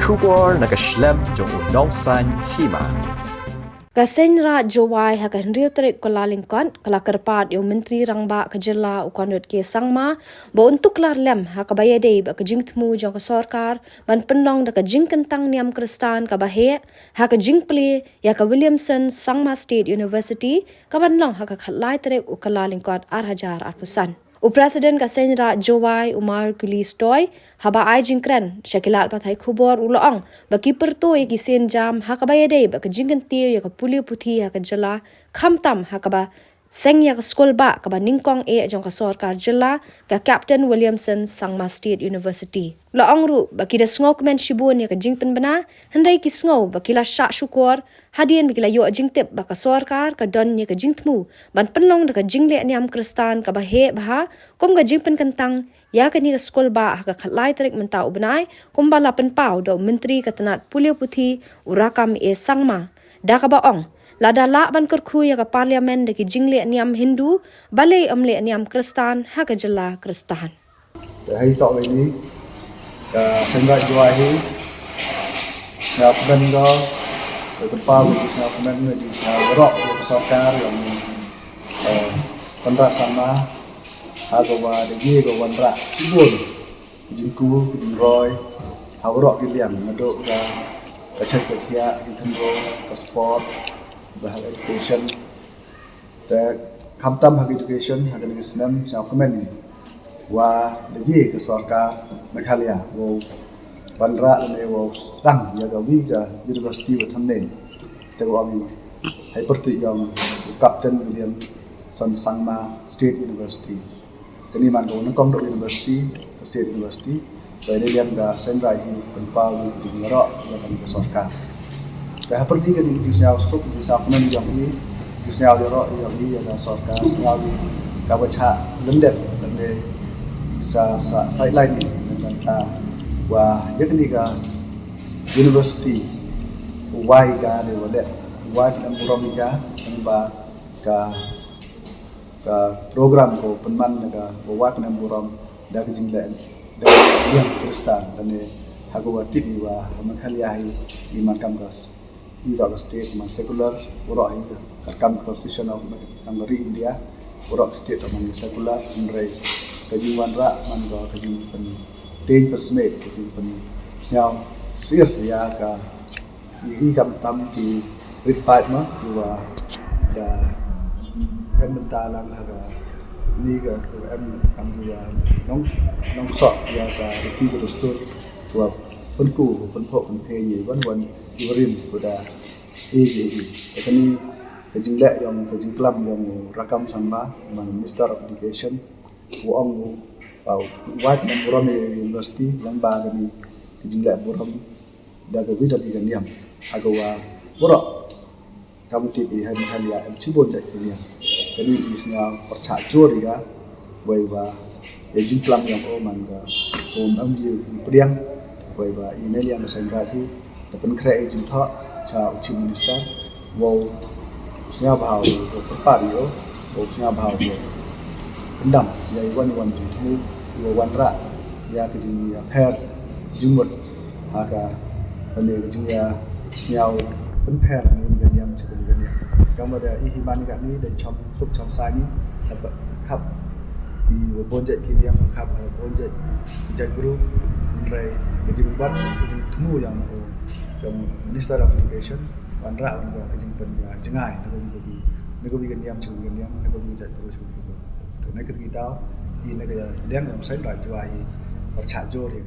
syukur na kashlem jong unong san hima. Kasenra Jowai hakan riu terik kolalingkon kala kerpat yung menteri rangba kejela ukanut ke sangma bo untuk lar lem hakabaya dei ba kejing temu jong ke sorkar ban penong da kejing kentang niam kristan ka bahe hakajing pli ya ka Williamson Sangma State University ka ban long haka khalai terik ukalalingkon arhajar arpusan. Presiden Kasenra Jowai Umar Kulistoy haba ai jingkren syakilat pathai khubor uloong baki perto ki sen jam hakabaya dei ba kajingkan tiu ya ka puli puthi ha ka jela khamtam hakaba seng ya ka skol ba ka ba ningkong jong ka sorkar jela ka Captain Williamson Sangma State University loong ru baki da sngo komen shibun ya ka jingpen bana handai ki sngo baki la syak syukur hadian baki la yo jingtip ba ka sorkar ka don ya ka jingtmu ban penlong da ka jingle niam kristan ka ba he ba kom ga jingpen kentang ya ka ni ka skol ba ka khalai tarik mentau benai kom ba la pen pau do menteri ka tanat puli puthi urakam sangma da ka ba ong lada la ban kerkhu ya ka parlimen de ki jingle niam Hindu balai amle niam Kristan ha ka jela Kristan. Hari tak ini ka Senra Jowai siap benda berapa uji siap benda uji siap rock sorkar yang kontrak sama agawa de go kontrak sibun kijinku kijinroy awrok gilian madok ka cek ke kia kitendo ke sport bahag education te khamtam hag education hag ni snam sa komen ni wa de ke sorkar Meghalaya wo bandra ne wo tang ya ga wi ga university wa thamne te wa mi hai perti yang Captain William Son Sangma State University kini man ko nang do university state university wa ne liam ga senra hi penpa wi jingro ya kan ke sorkar dah pergi ke di siau sup di siau kemen yang ini di siau lero yang ini ada sorkar siau di kawacha lendet dan sa sideline ni dan ta wah ya kini ga university wai ga de wale wai dan buromiga dan ba ka program ko penman ga wai dan burom da ke jinglen da yang kristan dan hagawati wa Meghalaya iman kamgas Ida state man secular ura hi karkam constitution of Angari India ura state among secular nrai kajingwan ra man go kajing pen 10% kajing pen siao sir ya ka i kam tam ki rit pat ma wa da em ta lang ha ga ni ga em kam wa nong so ya ka ti ga stur wa penku penpok penpe ni wan Ibrahim pada AGE. Tekani kajing lek yang kajing kelam yang rakam sama Minister of Education, uang wad dan buram university yang bagani kajing lek buram daga vida diganiam agawa borok kamu tipi hari halia cibon cak ini. Jadi isnya percacur juga, bahwa kajing kelam yang oman ga ambil periang, bahwa ini yang senrahi Depan kere ejim thak cha uchi minister wo usnya bhau wo perpadio wo usnya bhau wo pendam ya iwan jing temu wo wanra ya kejing ya per jingmut aga ane kejing ya snyau penper ni ganyam chakun ganyam kamada I himani ka ni dai chom sup chom sa ni dapat khap I wo bonjet ki diam khap bonjet jai guru rai kejing ban kejing temu yang Minister of Education wanra wan ga kajing pen ya jengai nago bi gandiam chung gandiam nago bi jai terus to na kita I naga yang sai rai jua hi percha jor ya